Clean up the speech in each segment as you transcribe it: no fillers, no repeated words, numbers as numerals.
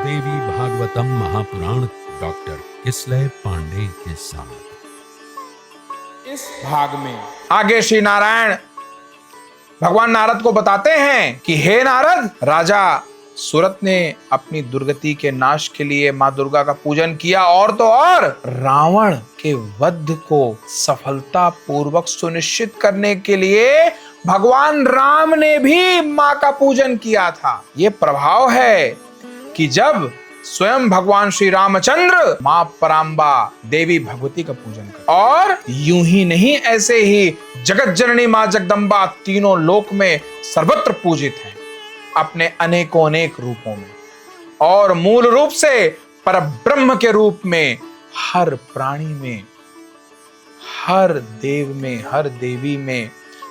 देवी Bhagavatam Mahapuran doctor Kislay Pandey के साथ। इस भाग में आगे श्री नारायण भगवान नारद को बताते हैं कि हे नारद, राजा सूरत ने अपनी दुर्गति के नाश के लिए मां दुर्गा का पूजन किया और तो और रावण के वध को सफलता पूर्वक सुनिश्चित करने के लिए भगवान राम ने भी मां का पूजन किया था। ये प्रभाव है कि जब स्वयं भगवान श्री रामचंद्र मां परांबा देवी भगवती का पूजन कर, और यूं ही नहीं ऐसे ही जगत जननी मां जगदम्बा तीनों लोक में सर्वत्र पूजित हैं अपने अनेकों अनेक रूपों में, और मूल रूप से परब्रह्म के रूप में हर प्राणी में, हर देव में, हर देवी में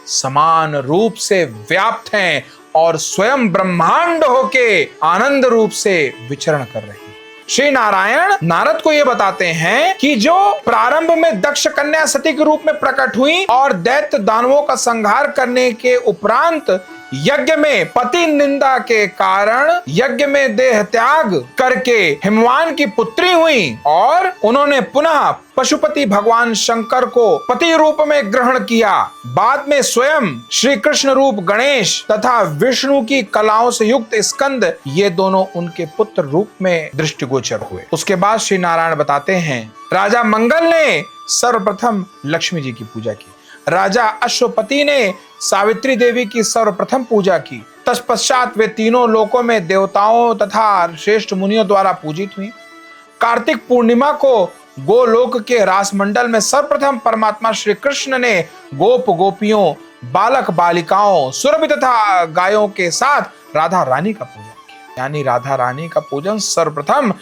समान रूप से व्याप्त हैं और स्वयं ब्रह्मांड होके आनंद रूप से विचरण कर रही है। श्री नारायण नारद को यह बताते हैं कि जो प्रारंभ में दक्ष कन्या सती के रूप में प्रकट हुई और दैत्य दानवों का संहार करने के उपरांत यज्ञ में पति निंदा के कारण यज्ञ में देह त्याग करके हिमवान की पुत्री हुई और उन्होंने पुनः पशुपति भगवान शंकर को पति रूप में ग्रहण किया। बाद में स्वयं श्री कृष्ण रूप गणेश तथा विष्णु की कलाओं से युक्त स्कंद, ये दोनों उनके पुत्र रूप में दृष्टिगोचर हुए। उसके बाद श्री नारायण बताते हैं राजा मंगल ने सर्वप्रथम लक्ष्मी जी की पूजा की, राजा अश्वपति ने सावित्री देवी की सर्वप्रथम पूजा की। तत्पश्चात वे तीनों लोकों में देवताओं तथा श्रेष्ठ मुनियों द्वारा पूजित हुई। कार्तिक पूर्णिमा को गोलोक के रासमंडल में सर्वप्रथम परमात्मा श्री कृष्ण ने गोप गोपियों, बालक बालिकाओं, सुरभि तथा गायों के साथ राधा रानी का पूजन किया। यानी राधा रानी का पूजन सर्वप्रथम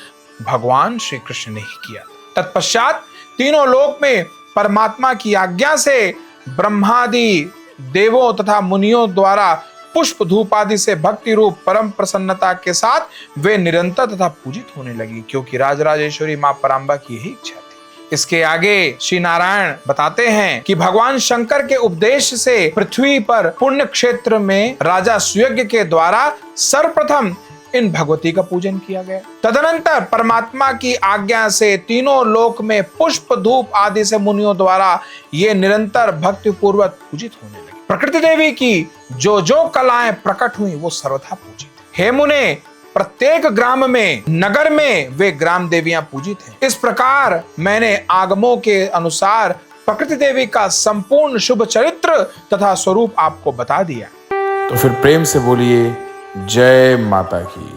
भगवान श्री कृष्ण ने ही किया। तत्पश्चात तीनों लोक में परमात्मा की आज्ञा से ब्रह्मादि देवों तथा मुनियों द्वारा पुष्प धूप आदि से भक्ति रूप परम प्रसन्नता के साथ वे निरंतर तथा पूजित होने लगी, क्योंकि राजराजेश्वरी मां परांबा की यही इच्छा थी। इसके आगे श्री नारायण बताते हैं कि भगवान शंकर के उपदेश से पृथ्वी पर पुण्य क्षेत्र में राजा सुयज्ञ के द्वारा सर्वप्रथम इन भगवती का पूजन किया गया। तदनंतर परमात्मा की आज्ञा से तीनों लोक में पुष्प धूप आदि से मुनियों द्वारा ये निरंतर भक्ति पूर्वक पूजित होने लगे। प्रकृति देवी की जो जो कलाएं प्रकट हुई वो सर्वथा पूजित। हे मुने, प्रत्येक ग्राम में, नगर में वे ग्राम देवियां पूजित हैं। इस प्रकार मैंने आगमों के अनुसार प्रकृति देवी का संपूर्ण शुभ चरित्र तथा स्वरूप आपको बता दिया। तो फिर प्रेम से बोलिए जय माता की।